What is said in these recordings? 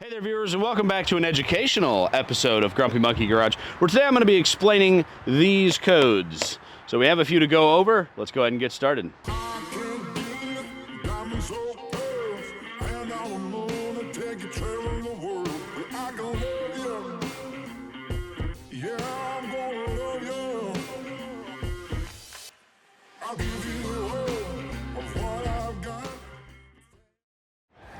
Hey there, viewers, and welcome back to an educational episode of Grumpy Monkey Garage, where today I'm going to be explaining these codes. So we have a few to go over. Let's go ahead and get started.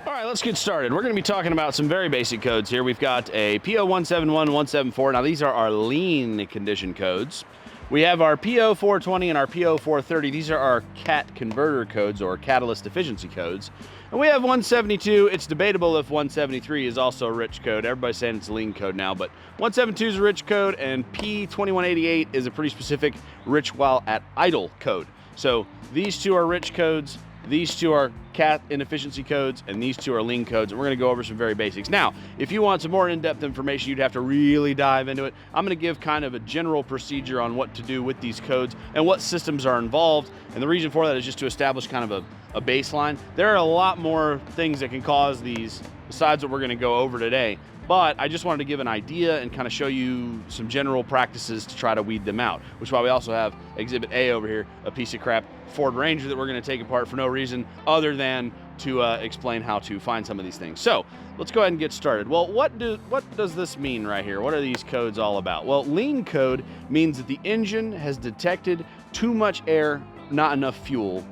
All right, let's get started. We're going to be talking about some very basic codes here. We've got a P0171 P0420. Now, these are our lean condition codes. We have our P0420 and our P0430. These are our CAT converter codes, or catalyst efficiency codes. And we have 172. It's debatable if 173 is also a rich code. Everybody's saying it's a lean code now, but 172 is a rich code, and P2188 is a pretty specific rich while at idle code. So these two are rich codes. These two are CAT inefficiency codes, and these two are lean codes, and we're going to go over some very basics. Now, if you want some more in-depth information, you'd have to really dive into it. I'm going to give kind of a general procedure on what to do with these codes and what systems are involved, and the reason for that is just to establish kind of a baseline. There are a lot more things that can cause these besides what we're going to go over today, but I just wanted to give an idea and kind of show you some general practices to try to weed them out, which is why we also have Exhibit A over here, a piece of crap Ford Ranger that we're going to take apart for no reason other than to explain how to find some of these things. So let's go ahead and get started. Well, what does this mean right here? What are these codes all about? Well, lean code means that the engine has detected too much air, not enough fuel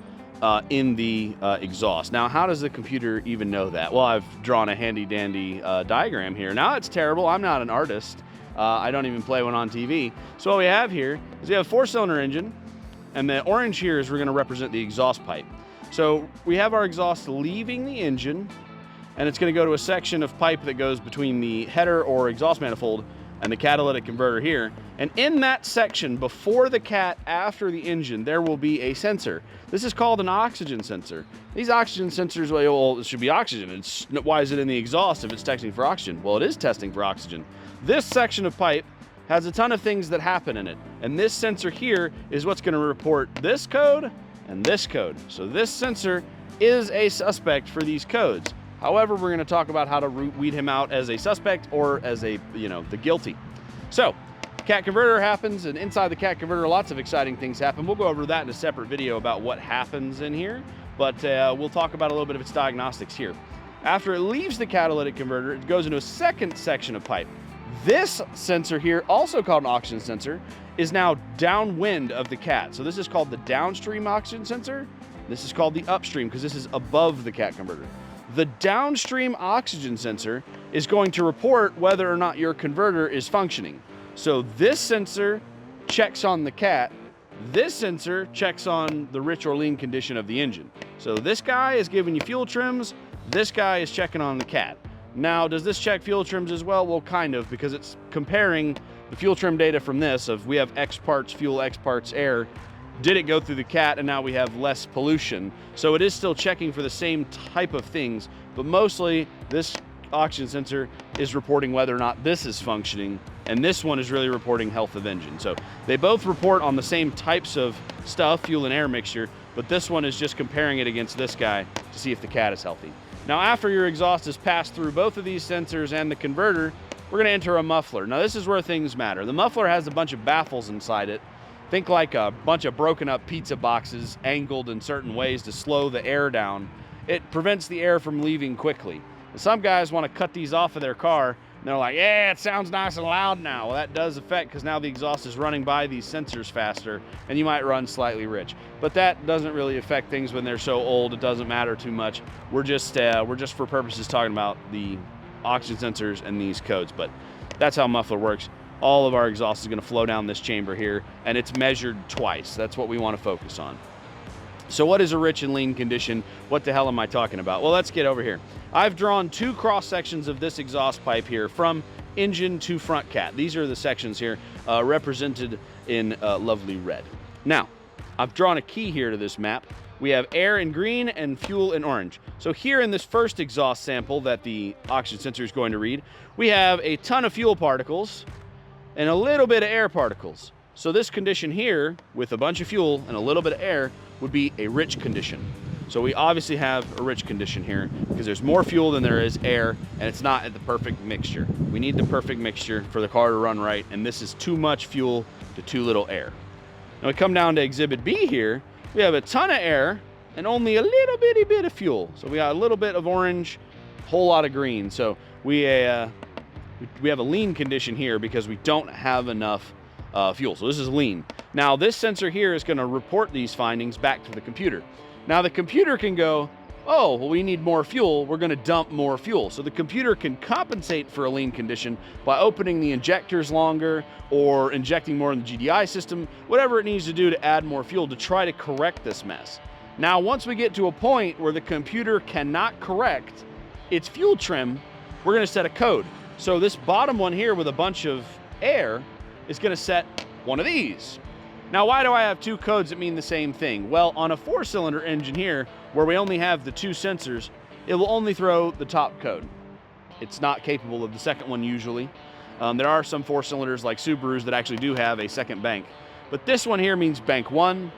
in the exhaust. Now, how does the computer even know that? Well, I've drawn a handy-dandy diagram here. Now, it's terrible. I'm not an artist. I don't even play one on TV. So what we have here is we have a four-cylinder engine, and the orange here is we're going to represent the exhaust pipe. So we have our exhaust leaving the engine, and it's going to go to a section of pipe that goes between the header or exhaust manifold and the catalytic converter here. And in that section, before the CAT, after the engine, there will be a sensor. This is called an oxygen sensor. These oxygen sensors, well, it should be oxygen. Why is it in the exhaust if it's testing for oxygen? Well, it is testing for oxygen. This section of pipe has a ton of things that happen in it. And this sensor here is what's going to report this code and this code. So this sensor is a suspect for these codes. However, we're going to talk about how to weed him out as a suspect or as a, the guilty. So, CAT converter happens, and inside the CAT converter, lots of exciting things happen. We'll go over that in a separate video about what happens in here, but we'll talk about a little bit of its diagnostics here. After it leaves the catalytic converter, it goes into a second section of pipe. This sensor here, also called an oxygen sensor, is now downwind of the CAT. So this is called the downstream oxygen sensor. This is called the upstream because this is above the CAT converter. The downstream oxygen sensor is going to report whether or not your converter is functioning. So this sensor checks on the CAT. This sensor checks on the rich or lean condition of the engine. So this guy is giving you fuel trims. This guy is checking on the CAT. Now, does this check fuel trims as well? Well, kind of, because it's comparing the fuel trim data from this of we have X parts fuel, X parts air. Did it go through the CAT, and now we have less pollution. So it is still checking for the same type of things, but mostly this oxygen sensor is reporting whether or not this is functioning, and this one is really reporting health of engine. So they both report on the same types of stuff, fuel and air mixture, but this one is just comparing it against this guy to see if the CAT is healthy. Now, after your exhaust has passed through both of these sensors and the converter, we're gonna enter a muffler. Now, this is where things matter. The muffler has a bunch of baffles inside it. Think like a bunch of broken up pizza boxes angled in certain ways to slow the air down. It prevents the air from leaving quickly. Some guys want to cut these off of their car, and they're like, yeah, it sounds nice and loud now. Well, that does affect because now the exhaust is running by these sensors faster, and you might run slightly rich. But that doesn't really affect things when they're so old. It doesn't matter too much. We're just for purposes talking about the oxygen sensors and these codes, but that's how muffler works. All of our exhaust is going to flow down this chamber here, and it's measured twice. That's what we want to focus on. So what is a rich and lean condition? What the hell am I talking about? Well, let's get over here. I've drawn two cross sections of this exhaust pipe here from engine to front CAT. These are the sections here represented in lovely red. Now, I've drawn a key here to this map. We have air in green and fuel in orange. So here in this first exhaust sample that the oxygen sensor is going to read, we have a ton of fuel particles and a little bit of air particles. So this condition here, with a bunch of fuel and a little bit of air, would be a rich condition. So we obviously have a rich condition here because there's more fuel than there is air, and it's not at the perfect mixture. We need the perfect mixture for the car to run right, and this is too much fuel to too little air. Now we come down to Exhibit B here. We have a ton of air and only a little bitty bit of fuel. So we got a little bit of orange, whole lot of green. So we have a lean condition here because we don't have enough fuel. So this is lean. Now this sensor here is going to report these findings back to the computer. Now the computer can go, oh, well, we need more fuel, we're going to dump more fuel. So the computer can compensate for a lean condition by opening the injectors longer or injecting more in the GDI system, whatever it needs to do to add more fuel to try to correct this mess. Now, once we get to a point where the computer cannot correct its fuel trim, we're going to set a code. So this bottom one here with a bunch of air is going to set one of these. Now, why do I have two codes that mean the same thing? Well, on a 4-cylinder engine here, where we only have the 2 sensors, it will only throw the top code. It's not capable of the second one usually. There are some 4-cylinders like Subarus that actually do have a second bank. But this one here means bank 1,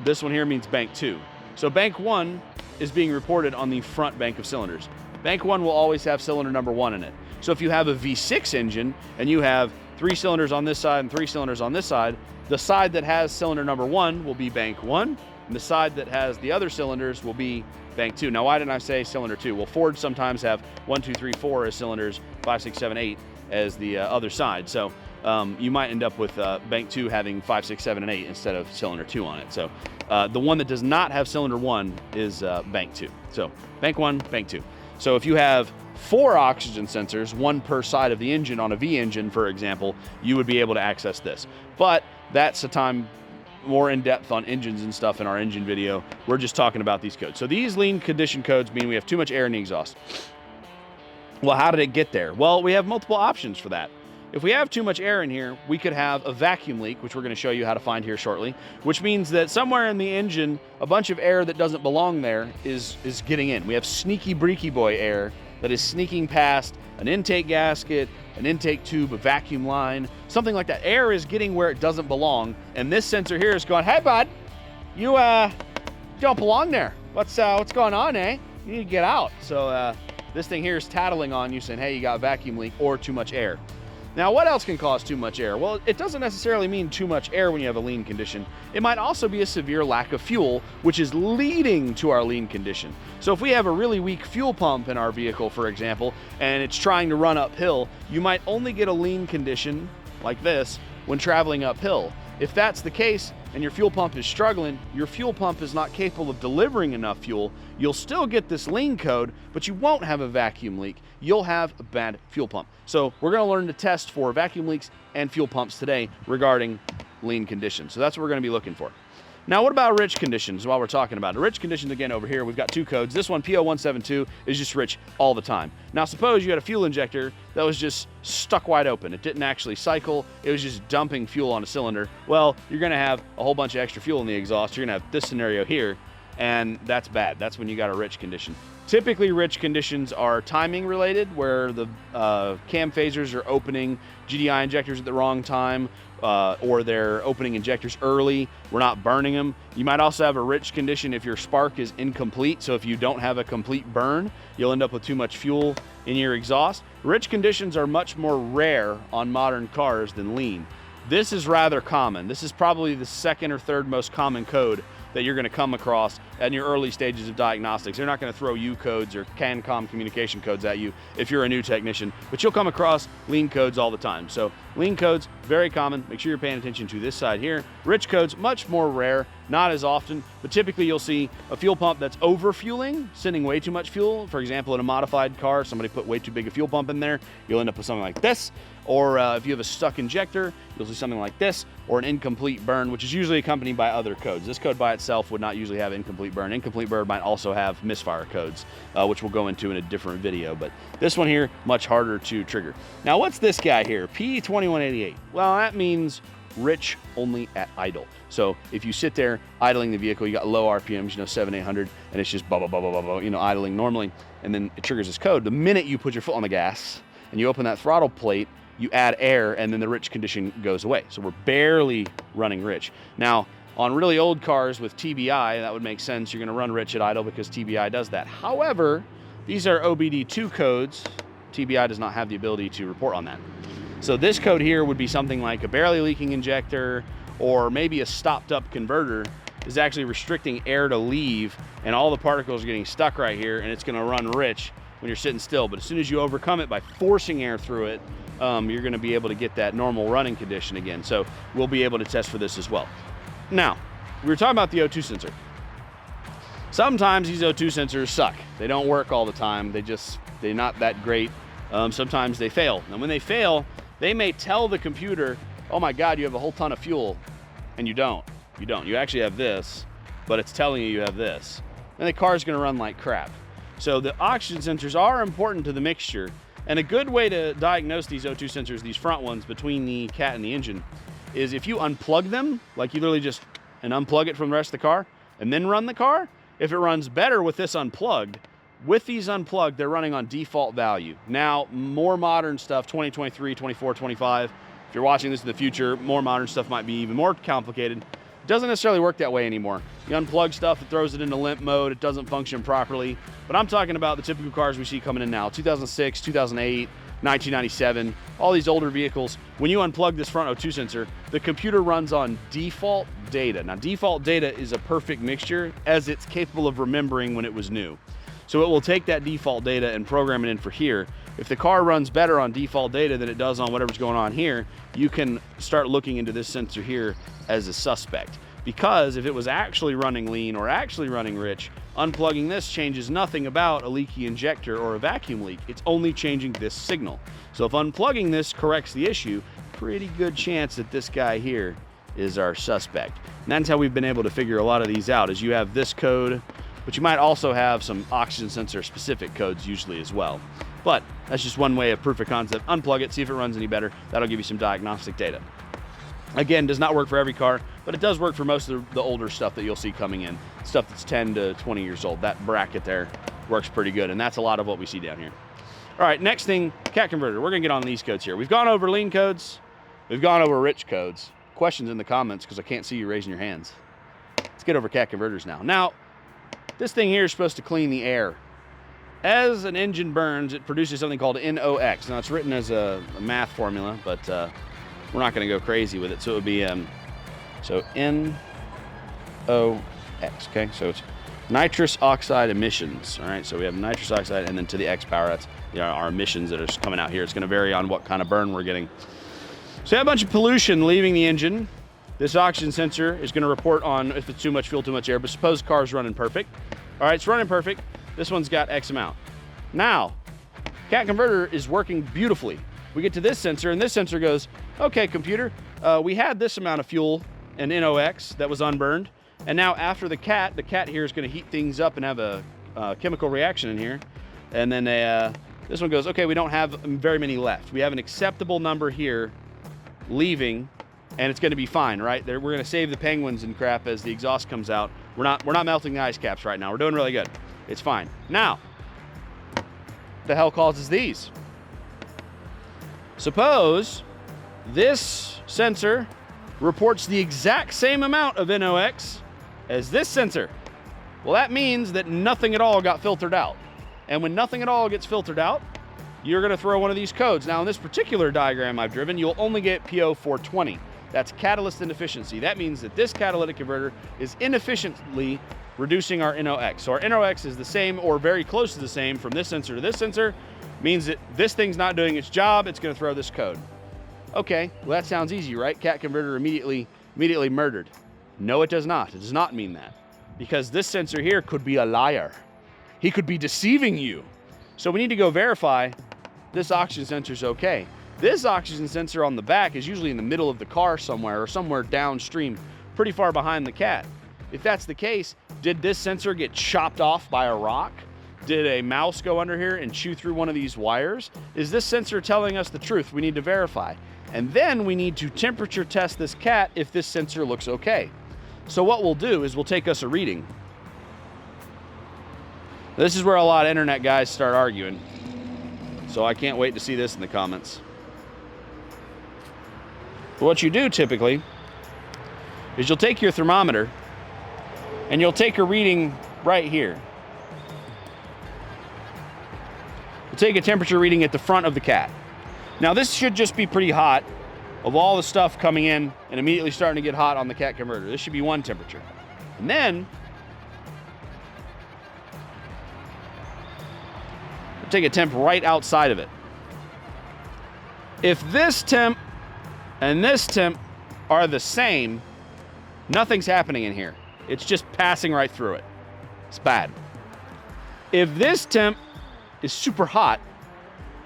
this one here means bank 2. So bank 1 is being reported on the front bank of cylinders. Bank 1 will always have cylinder number 1 in it. So if you have a V6 engine and you have 3 cylinders on this side and 3 cylinders on this side, the side that has cylinder number 1 will be bank 1, and the side that has the other cylinders will be bank 2. Now, why didn't I say cylinder 2? Well, Ford sometimes have 1, 2, 3, 4 as cylinders, 5, 6, 7, 8 as the other side. So you might end up with bank 2 having 5, 6, 7, and 8 instead of cylinder 2 on it. So the one that does not have cylinder 1 is bank 2. So bank 1, bank 2. So if you have 4 oxygen sensors, 1 per side of the engine on a V engine, for example, you would be able to access this. But that's a time more in depth on engines and stuff in our engine video. We're just talking about these codes. So these lean condition codes mean we have too much air in the exhaust. Well, how did it get there? Well, we have multiple options for that. If we have too much air in here, we could have a vacuum leak, which we're going to show you how to find here shortly, which means that somewhere in the engine, a bunch of air that doesn't belong there is getting in. We have sneaky breaky boy air that is sneaking past an intake gasket, an intake tube, a vacuum line, something like that. Air is getting where it doesn't belong, and this sensor here is going, hey bud, you don't belong there. What's going on, eh? You need to get out. So this thing here is tattling on you saying, hey, you got a vacuum leak or too much air. Now, what else can cause too much air? Well, it doesn't necessarily mean too much air when you have a lean condition. It might also be a severe lack of fuel, which is leading to our lean condition. So if we have a really weak fuel pump in our vehicle, for example, and it's trying to run uphill, you might only get a lean condition like this when traveling uphill. If that's the case and your fuel pump is struggling, your fuel pump is not capable of delivering enough fuel, you'll still get this lean code, but you won't have a vacuum leak. You'll have a bad fuel pump. So we're going to learn to test for vacuum leaks and fuel pumps today regarding lean conditions. So that's what we're going to be looking for. Now, what about rich conditions while we're talking about it? Rich conditions, again, over here, we've got 2 codes. This one, P0172, is just rich all the time. Now, suppose you had a fuel injector that was just stuck wide open. It didn't actually cycle. It was just dumping fuel on a cylinder. Well, you're going to have a whole bunch of extra fuel in the exhaust. You're going to have this scenario here, and that's bad. That's when you got a rich condition. Typically, rich conditions are timing related, where the cam phasers are opening GDI injectors at the wrong time, or they're opening injectors early. We're not burning them. You might also have a rich condition if your spark is incomplete. So if you don't have a complete burn, you'll end up with too much fuel in your exhaust. Rich conditions are much more rare on modern cars than lean. This is rather common. This is probably the 2nd or 3rd most common code that you're going to come across in your early stages of diagnostics. They're not going to throw U codes or CANCOM communication codes at you if you're a new technician, but you'll come across lean codes all the time. So lean codes, very common. Make sure you're paying attention to this side here. Rich codes, much more rare, not as often, but typically you'll see a fuel pump that's over-fueling, sending way too much fuel. For example, in a modified car, somebody put way too big a fuel pump in there, you'll end up with something like this. Or if you have a stuck injector, you'll see something like this, or an incomplete burn, which is usually accompanied by other codes. This code by itself would not usually have incomplete burn. Incomplete burn might also have misfire codes, which we'll go into in a different video. But this one here, much harder to trigger. Now, what's this guy here? P0188. Well, that means rich only at idle. So if you sit there idling the vehicle, you got low RPMs, 700, 800, and it's just blah, blah, blah, blah, blah, idling normally, and then it triggers this code. The minute you put your foot on the gas and you open that throttle plate, you add air, and then the rich condition goes away. So we're barely running rich. Now, On really old cars with TBI, that would make sense. You're going to run rich at idle because TBI does that. However, these are OBD2 codes. TBI does not have the ability to report on that. So this code here would be something like a barely leaking injector, or maybe a stopped up converter is actually restricting air to leave, and all the particles are getting stuck right here, and it's going to run rich when you're sitting still. But as soon as you overcome it by forcing air through it, you're going to be able to get that normal running condition again. So we'll be able to test for this as well. Now, we were talking about the O2 sensor. Sometimes these O2 sensors suck. They don't work all the time. They're not that great. Sometimes they fail. And when they fail, they may tell the computer, oh my God, you have a whole ton of fuel. And you don't. You don't. You actually have this, but it's telling you you have this. And the car's going to run like crap. So the oxygen sensors are important to the mixture. And a good way to diagnose these O2 sensors, these front ones between the cat and the engine, is if you unplug them, like you literally just unplug it from the rest of the car and then run the car. If it runs better with this unplugged, with these unplugged, they're running on default value. Now, more modern stuff, 2023, 24, 25, if you're watching this in the future, more modern stuff might be even more complicated. It doesn't necessarily work that way anymore. You unplug stuff, it throws it into limp mode, it doesn't function properly. But I'm talking about the typical cars we see coming in now, 2006, 2008, 1997, all these older vehicles. When you unplug this front O2 sensor, the computer runs on default data. Now, default data is a perfect mixture, as it's capable of remembering when it was new. So it will take that default data and program it in for here. If the car runs better on default data than it does on whatever's going on here, you can start looking into this sensor here as a suspect. Because if it was actually running lean or actually running rich, unplugging this changes nothing about a leaky injector or a vacuum leak. It's only changing this signal. So if unplugging this corrects the issue, pretty good chance that this guy here is our suspect. And that's how we've been able to figure a lot of these out, is you have this code, but you might also have some oxygen sensor specific codes usually as well. But that's just one way of proof of concept. Unplug it, see if it runs any better. That'll give you some diagnostic data. Again, does not work for every car, but it does work for most of the older stuff that you'll see coming in. Stuff that's 10 to 20 years old. That bracket there works pretty good, and that's a lot of what we see down here. All right, next thing, cat converter. We're gonna get on these codes here. We've gone over lean codes. We've gone over rich codes. Questions in the comments, because I can't see you raising your hands. Let's get over cat converters now. Now, this thing here is supposed to clean the air. As an engine burns, it produces something called NOx. Now, it's written as a math formula, but we're not going to go crazy with it. So it would be so NOx. Okay, so it's nitrous oxide emissions. All right, so we have nitrous oxide, and then to the X power, that's our emissions that are coming out here. It's going to vary on what kind of burn we're getting. So you have a bunch of pollution leaving the engine. This oxygen sensor is going to report on if it's too much fuel, too much air. But suppose car's running perfect. All right, it's running perfect. This one's got X amount. Now, cat converter is working beautifully. We get to this sensor, and this sensor goes, okay, computer, we had this amount of fuel and NOx that was unburned, and now after the cat here is going to heat things up and have a chemical reaction in here, and then this one goes, okay, we don't have very many left. We have an acceptable number here leaving, and it's going to be fine, right? We're going to save the penguins and crap as the exhaust comes out. We're not melting the ice caps right now. We're doing really good. It's fine. Now, what the hell causes these? Suppose this sensor reports the exact same amount of NOx as this sensor. Well, that means that nothing at all got filtered out. And when nothing at all gets filtered out, you're going to throw one of these codes. Now, in this particular diagram I've driven, you'll only get P0420. That's catalyst inefficiency. That means that this catalytic converter is inefficiently reducing our NOx. So our NOx is the same or very close to the same from this sensor to this sensor. Means that this thing's not doing its job. It's going to throw this code. Okay, well, that sounds easy, right? Cat converter immediately murdered. No, it does not. It does not mean that, because this sensor here could be a liar. He could be deceiving you. So we need to go verify this oxygen sensor is okay. This oxygen sensor on the back is usually in the middle of the car somewhere, or somewhere downstream, pretty far behind the cat. If that's the case, did this sensor get chopped off by a rock? Did a mouse go under here and chew through one of these wires? Is this sensor telling us the truth? We need to verify. And then we need to temperature test this cat if this sensor looks okay. So what we'll do is we'll take us a reading. This is where a lot of internet guys start arguing. So I can't wait to see this in the comments. What you do typically is you'll take your thermometer and you'll take a reading right here. You'll take a temperature reading at the front of the cat. Now this should just be pretty hot of all the stuff coming in and immediately starting to get hot on the cat converter. This should be one temperature. And then we'll take a temp right outside of it. If this temp and this temp are the same, nothing's happening in here. It's just passing right through it. It's bad. If this temp is super hot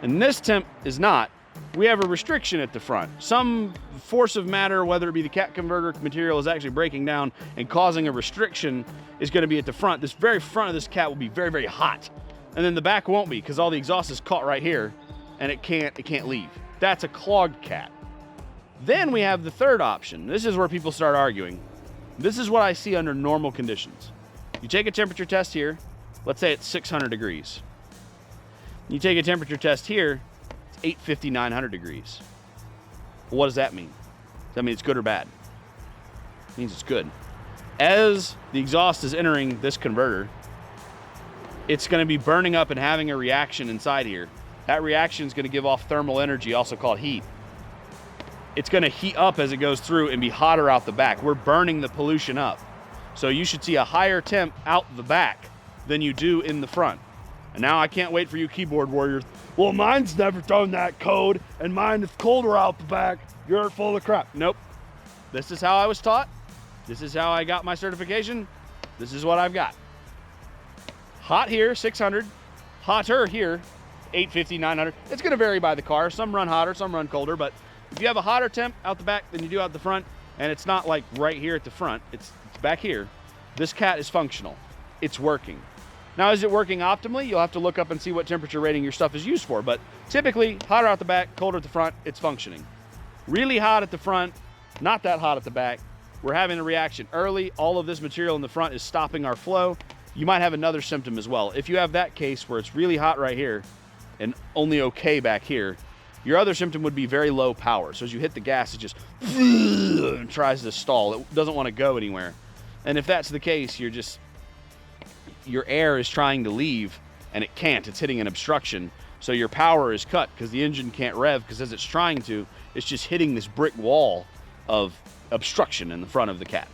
and this temp is not, we have a restriction at the front. Some force of matter, whether it be the cat converter material, is actually breaking down and causing a restriction is going to be at the front. This very front of this cat will be very, very hot. And then the back won't be because all the exhaust is caught right here and it can't leave. That's a clogged cat. Then we have the third option. This is where people start arguing. This is what I see under normal conditions. You take a temperature test here. Let's say it's 600 degrees. You take a temperature test here. It's 850, 900 degrees. Well, what does that mean? Does that mean it's good or bad? It means it's good. As the exhaust is entering this converter, it's going to be burning up and having a reaction inside here. That reaction is going to give off thermal energy, also called heat. It's going to heat up as it goes through and be hotter out the back. We're burning the pollution up. So you should see a higher temp out the back than you do in the front. And now I can't wait for you keyboard warriors. Well, mine's never done that code, and mine is colder out the back. You're full of crap. Nope. This is how I was taught. This is how I got my certification. This is what I've got. Hot here, 600. Hotter here, 850, 900. It's going to vary by the car. Some run hotter, some run colder, but if you have a hotter temp out the back than you do out the front, and it's not like right here at the front, it's back here, this cat is functional. It's working. Now, is it working optimally? You'll have to look up and see what temperature rating your stuff is used for, but typically, hotter out the back, colder at the front, it's functioning. Really hot at the front, not that hot at the back. We're having a reaction early. All of this material in the front is stopping our flow. You might have another symptom as well. If you have that case where it's really hot right here and only okay back here, your other symptom would be very low power. So as you hit the gas, it just and tries to stall. It doesn't want to go anywhere. And if that's the case, your air is trying to leave and it can't. It's hitting an obstruction. So your power is cut because the engine can't rev because as it's trying to, it's just hitting this brick wall of obstruction in the front of the cat.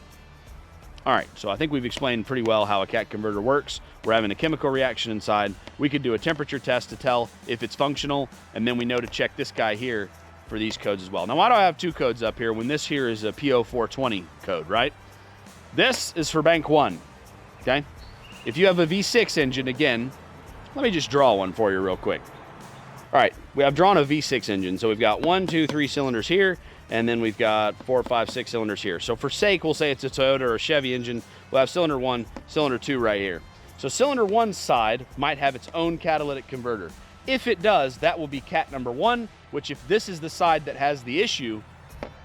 All right, so I think we've explained pretty well how a cat converter works. We're having a chemical reaction inside. We could do a temperature test to tell if it's functional, and then we know to check this guy here for these codes as well. Now, why do I have two codes up here when this here is a P0420 code, right? This is for bank one, okay? If you have a V6 engine, again, let me just draw one for you real quick. All right, I've drawn a V6 engine, so we've got 1, 2, 3 cylinders here, and then we've got 4, 5, 6 cylinders here. So for sake, we'll say it's a Toyota or a Chevy engine. We'll have cylinder 1, cylinder 2 right here. So cylinder 1's side might have its own catalytic converter. If it does, that will be cat number 1, which if this is the side that has the issue,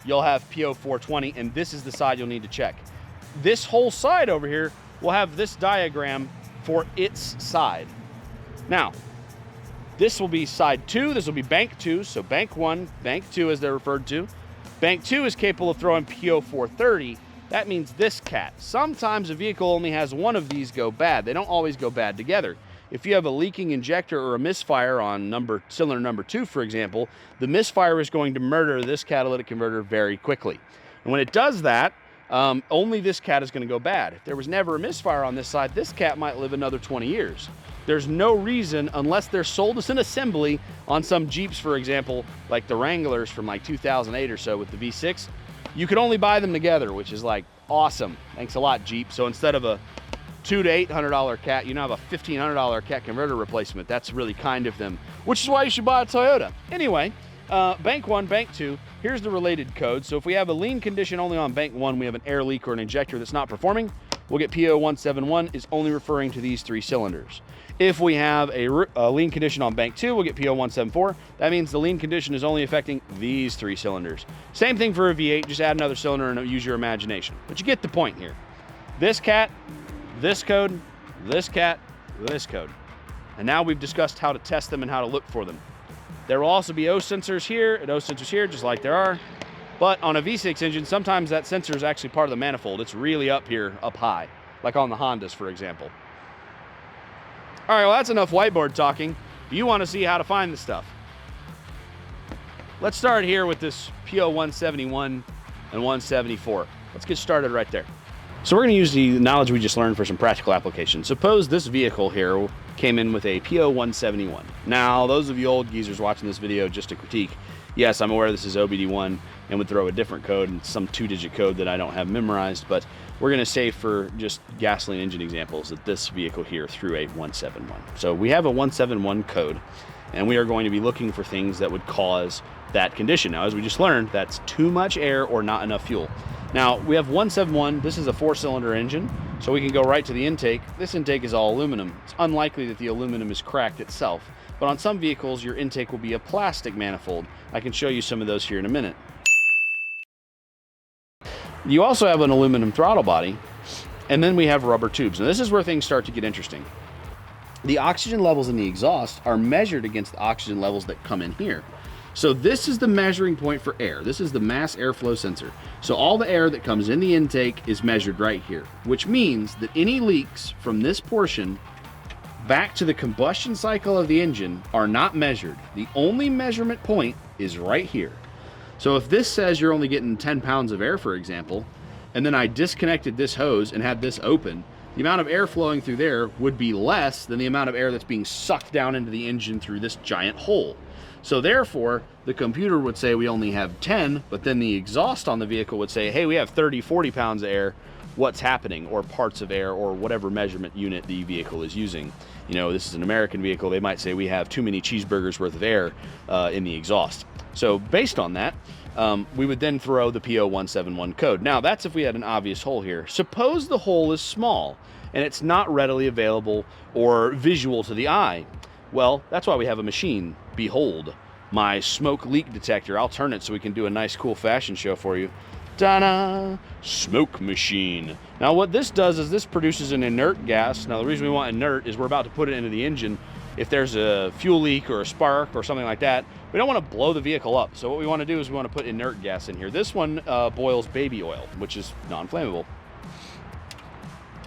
you'll have P0420, and this is the side you'll need to check. This whole side over here will have this diagram for its side. Now, this will be side 2, this will be bank 2, so bank 1, bank 2 as they're referred to. Bank 2 is capable of throwing P0430. That means this cat. Sometimes a vehicle only has one of these go bad. They don't always go bad together. If you have a leaking injector or a misfire on cylinder number 2, for example, the misfire is going to murder this catalytic converter very quickly. And when it does that, only this cat is going to go bad. If there was never a misfire on this side, this cat might live another 20 years. There's no reason, unless they're sold as an assembly on some Jeeps, for example, like the Wranglers from like 2008 or so with the V6, you could only buy them together, which is like awesome. Thanks a lot, Jeep. So instead of a $200 to $800 cat, you now have a $1,500 cat converter replacement. That's really kind of them, which is why you should buy a Toyota. Anyway, bank 1, bank 2, here's the related code. So if we have a lean condition only on bank 1, we have an air leak or an injector that's not performing, we'll get P0171 is only referring to these 3 cylinders. If we have a lean condition on bank 2, we'll get P0174. That means the lean condition is only affecting these 3 cylinders. Same thing for a V8, just add another cylinder and use your imagination. But you get the point here. This cat, this code, this cat, this code. And now we've discussed how to test them and how to look for them. There will also be O sensors here and O sensors here, just like there are. But on a V6 engine, sometimes that sensor is actually part of the manifold. It's really up here, up high, like on the Hondas, for example. All right, well, that's enough whiteboard talking. You want to see how to find this stuff. Let's start here with this P0171 and 174. Let's get started right there. So we're going to use the knowledge we just learned for some practical applications. Suppose this vehicle here came in with a P0171. Now, those of you old geezers watching this video just to critique, yes, I'm aware this is OBD1 and would throw a different code and some 2-digit code that I don't have memorized, but we're going to say for just gasoline engine examples that this vehicle here threw a 171. So we have a 171 code, and we are going to be looking for things that would cause that condition. Now, as we just learned, that's too much air or not enough fuel. Now, we have 171. This is a 4-cylinder engine, so we can go right to the intake. This intake is all aluminum. It's unlikely that the aluminum is cracked itself, but on some vehicles, your intake will be a plastic manifold. I can show you some of those here in a minute. You also have an aluminum throttle body, and then we have rubber tubes. Now, this is where things start to get interesting. The oxygen levels in the exhaust are measured against the oxygen levels that come in here. So this is the measuring point for air. This is the mass airflow sensor. So all the air that comes in the intake is measured right here, which means that any leaks from this portion back to the combustion cycle of the engine are not measured. The only measurement point is right here. So if this says you're only getting 10 pounds of air, for example, and then I disconnected this hose and had this open, the amount of air flowing through there would be less than the amount of air that's being sucked down into the engine through this giant hole. So therefore, the computer would say we only have 10, but then the exhaust on the vehicle would say, hey, we have 30, 40 pounds of air. What's happening? Or parts of air, or whatever measurement unit the vehicle is using. You know, this is an American vehicle. They might say we have too many cheeseburgers worth of air in the exhaust. So based on that, we would then throw the P0171 code. Now, that's if we had an obvious hole here. Suppose the hole is small and it's not readily available or visual to the eye. Well, that's why we have a machine. Behold, my smoke leak detector. I'll turn it so we can do a nice, cool fashion show for you. Ta-da! Smoke machine. Now, what this does is this produces an inert gas. Now, the reason we want inert is we're about to put it into the engine. If there's a fuel leak or a spark or something like that, we don't want to blow the vehicle up. So what we want to do is we want to put inert gas in here. This one boils baby oil, which is non-flammable.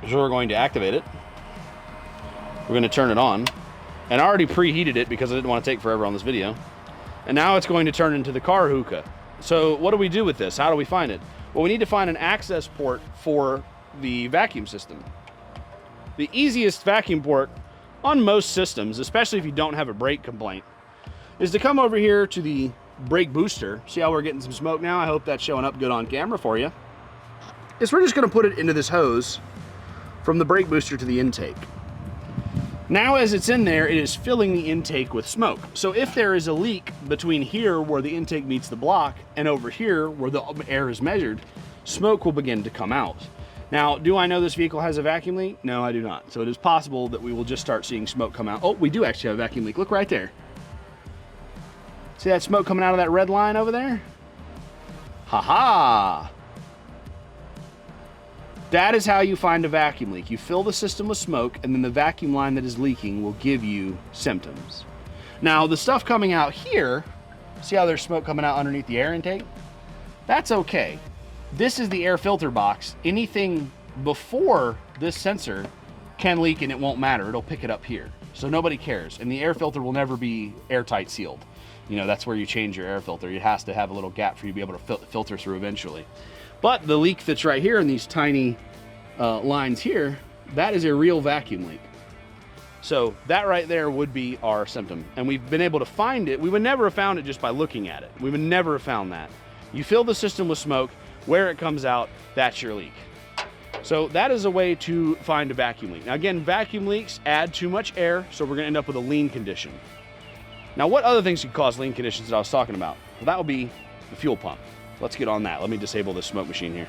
So we're going to activate it. We're going to turn it on. And I already preheated it because I didn't want to take forever on this video. And now it's going to turn into the car hookah. So what do we do with this? How do we find it? Well, we need to find an access port for the vacuum system. The easiest vacuum port on most systems, especially if you don't have a brake complaint, is to come over here to the brake booster. See how we're getting some smoke now? I hope that's showing up good on camera for you. Is we're just going to put it into this hose from the brake booster to the intake. Now, as it's in there, it is filling the intake with smoke. So if there is a leak between here where the intake meets the block and over here where the air is measured, smoke will begin to come out. Now, do I know this vehicle has a vacuum leak? No, I do not. So it is possible that we will just start seeing smoke come out. Oh, we do actually have a vacuum leak. Look right there. See that smoke coming out of that red line over there? Ha-ha! That is how you find a vacuum leak. You fill the system with smoke, and then the vacuum line that is leaking will give you symptoms. Now, the stuff coming out here, see how there's smoke coming out underneath the air intake? That's okay. This is the air filter box. Anything before this sensor can leak and it won't matter. It'll pick it up here. So nobody cares. And the air filter will never be airtight sealed. You know, that's where you change your air filter. It has to have a little gap for you to be able to filter through eventually. But the leak that's right here in these tiny lines here, that is a real vacuum leak. So that right there would be our symptom. And we've been able to find it. We would never have found it just by looking at it. We would never have found that. You fill the system with smoke, where it comes out, that's your leak. So that is a way to find a vacuum leak. Now again, vacuum leaks add too much air, so we're gonna end up with a lean condition. Now what other things could cause lean conditions that I was talking about? Well, that would be the fuel pump. Let's get on that. Let me disable this smoke machine here.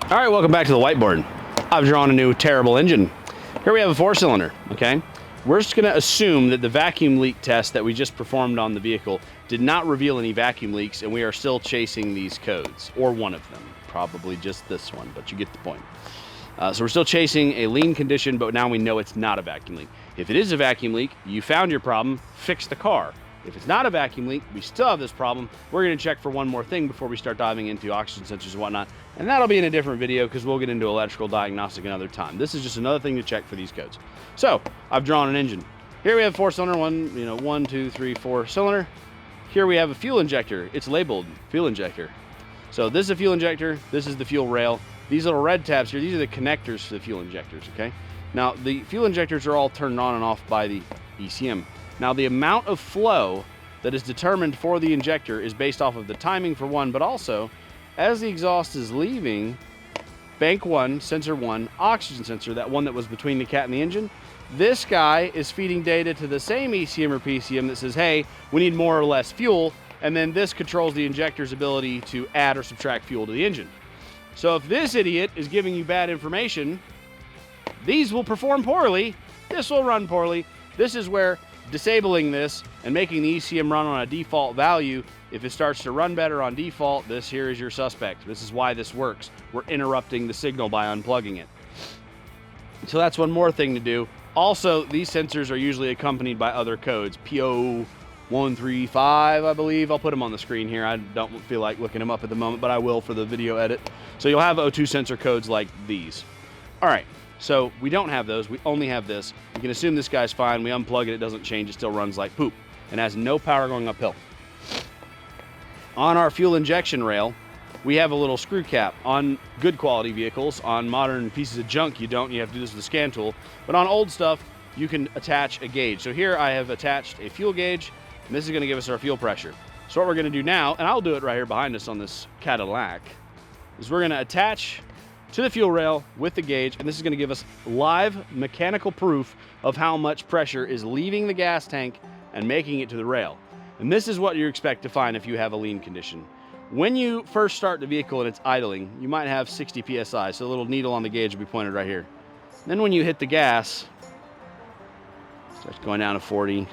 All right, welcome back to the whiteboard. I've drawn a new terrible engine. Here we have a 4-cylinder, okay? We're just gonna assume that the vacuum leak test that we just performed on the vehicle did not reveal any vacuum leaks, and we are still chasing these codes, or one of them. Probably just this one, but you get the point. So we're still chasing a lean condition, but now we know it's not a vacuum leak. If it is a vacuum leak, you found your problem, fix the car. If it's not a vacuum leak, we still have this problem. We're gonna check for one more thing before we start diving into oxygen sensors and whatnot. And that'll be in a different video because we'll get into electrical diagnostic another time. This is just another thing to check for these codes. So I've drawn an engine. Here we have 4-cylinder, 1, 2, 3, 4 cylinder. Here we have a fuel injector. It's labeled fuel injector. So this is a fuel injector. This is the fuel rail. These little red tabs here, these are the connectors for the fuel injectors, okay? Now, the fuel injectors are all turned on and off by the ECM. Now, the amount of flow that is determined for the injector is based off of the timing for one, but also, as the exhaust is leaving, bank 1, sensor 1, oxygen sensor, that one that was between the cat and the engine, this guy is feeding data to the same ECM or PCM that says, hey, we need more or less fuel, and then this controls the injector's ability to add or subtract fuel to the engine. So if this idiot is giving you bad information, these will perform poorly, this will run poorly. This is where disabling this and making the ECM run on a default value, if it starts to run better on default, this here is your suspect. This is why this works. We're interrupting the signal by unplugging it. So that's one more thing to do. Also, these sensors are usually accompanied by other codes. P0135, I believe. I'll put them on the screen here. I don't feel like looking them up at the moment, but I will for the video edit. So you'll have O2 sensor codes like these. All right, so we don't have those. We only have this. You can assume this guy's fine. We unplug it. It doesn't change. It still runs like poop and has no power going uphill. On our fuel injection rail, we have a little screw cap. On good quality vehicles, on modern pieces of junk, you don't. You have to do this with a scan tool. But on old stuff, you can attach a gauge. So here I have attached a fuel gauge, and this is going to give us our fuel pressure. So what we're going to do now, and I'll do it right here behind us on this Cadillac, is we're going to attach to the fuel rail with the gauge, and this is going to give us live mechanical proof of how much pressure is leaving the gas tank and making it to the rail. And this is what you expect to find if you have a lean condition. When you first start the vehicle and it's idling, you might have 60 PSI, so the little needle on the gauge will be pointed right here. Then when you hit the gas, it starts going down to 40,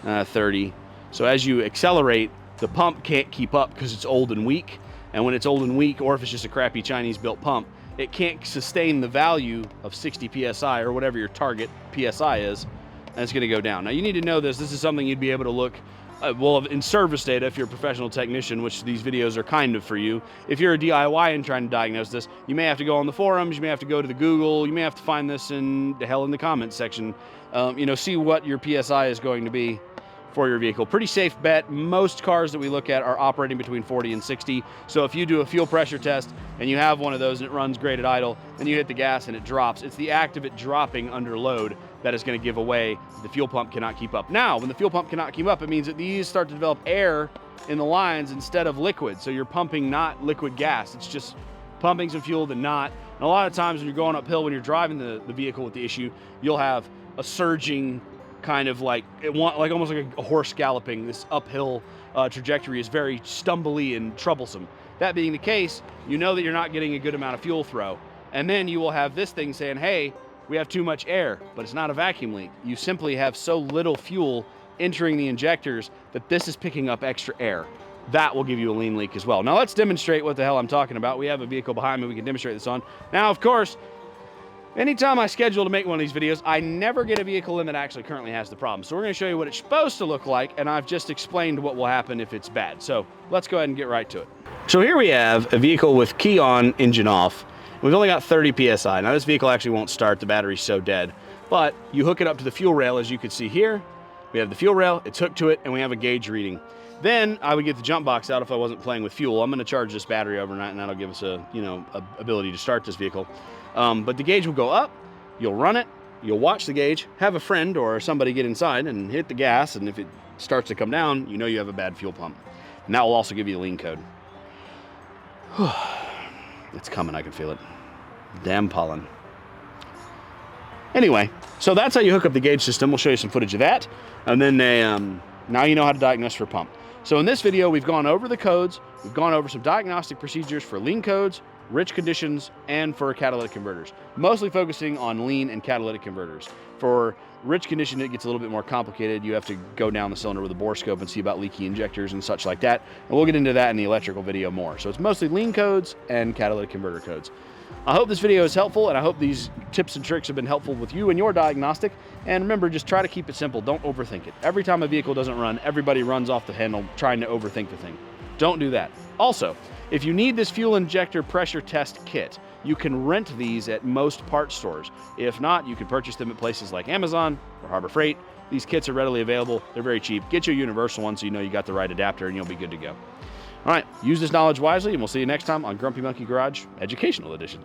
30. So as you accelerate, the pump can't keep up because it's old and weak. And when it's old and weak, or if it's just a crappy Chinese-built pump, it can't sustain the value of 60 PSI or whatever your target PSI is, and it's gonna go down. Now you need to know this. This is something you'd be able to look well, in service data, if you're a professional technician, which these videos are kind of for you. If you're a DIY and trying to diagnose this, you may have to go on the forums, you may have to go to the Google, you may have to find this in the hell in the comments section. See what your PSI is going to be for your vehicle. Pretty safe bet. Most cars that we look at are operating between 40 and 60. So if you do a fuel pressure test and you have one of those and it runs great at idle, then you hit the gas and it drops. It's the act of it dropping under load that is going to give away the fuel pump cannot keep up. Now, when the fuel pump cannot keep up, it means that these start to develop air in the lines instead of liquid. So you're pumping not liquid gas. It's just pumping some fuel to not. And a lot of times when you're going uphill, when you're driving the vehicle with the issue, you'll have a surging kind of like almost like a horse galloping. This uphill trajectory is very stumbly and troublesome. That being the case, you know that you're not getting a good amount of fuel throw. And then you will have this thing saying, hey, we have too much air, but it's not a vacuum leak. You simply have so little fuel entering the injectors that this is picking up extra air. That will give you a lean leak as well. Now let's demonstrate what the hell I'm talking about. We have a vehicle behind me we can demonstrate this on. Now, of course, anytime I schedule to make one of these videos, I never get a vehicle in that actually currently has the problem. So we're gonna show you what it's supposed to look like, and I've just explained what will happen if it's bad. So let's go ahead and get right to it. So here we have a vehicle with key on, engine off. We've only got 30 PSI. Now this vehicle actually won't start, the battery's so dead. But you hook it up to the fuel rail, as you can see here. We have the fuel rail, it's hooked to it, and we have a gauge reading. Then I would get the jump box out if I wasn't playing with fuel. I'm gonna charge this battery overnight, and that'll give us a ability to start this vehicle. But the gauge will go up, you'll run it, you'll watch the gauge, have a friend or somebody get inside and hit the gas, and if it starts to come down, you know you have a bad fuel pump. And that will also give you a lean code. It's coming, I can feel it. Damn pollen. Anyway, so that's how you hook up the gauge system. We'll show you some footage of that. And then now you know how to diagnose for pump. So in this video, we've gone over the codes, we've gone over some diagnostic procedures for lean codes, rich conditions, and for catalytic converters. Mostly focusing on lean and catalytic converters. For Rich condition, it gets a little bit more complicated. You have to go down the cylinder with a bore scope and see about leaky injectors and such like that. And we'll get into that in the electrical video more. So it's mostly lean codes and catalytic converter codes. I hope this video is helpful, and I hope these tips and tricks have been helpful with you and your diagnostic. And remember, just try to keep it simple. Don't overthink it. Every time a vehicle doesn't run, everybody runs off the handle trying to overthink the thing. Don't do that. Also, if you need this fuel injector pressure test kit, you can rent these at most parts stores. If not, you can purchase them at places like Amazon or Harbor Freight. These kits are readily available. They're very cheap. Get you a universal one so you know you got the right adapter and you'll be good to go. All right, use this knowledge wisely, and we'll see you next time on Grumpy Monkey Garage Educational Edition.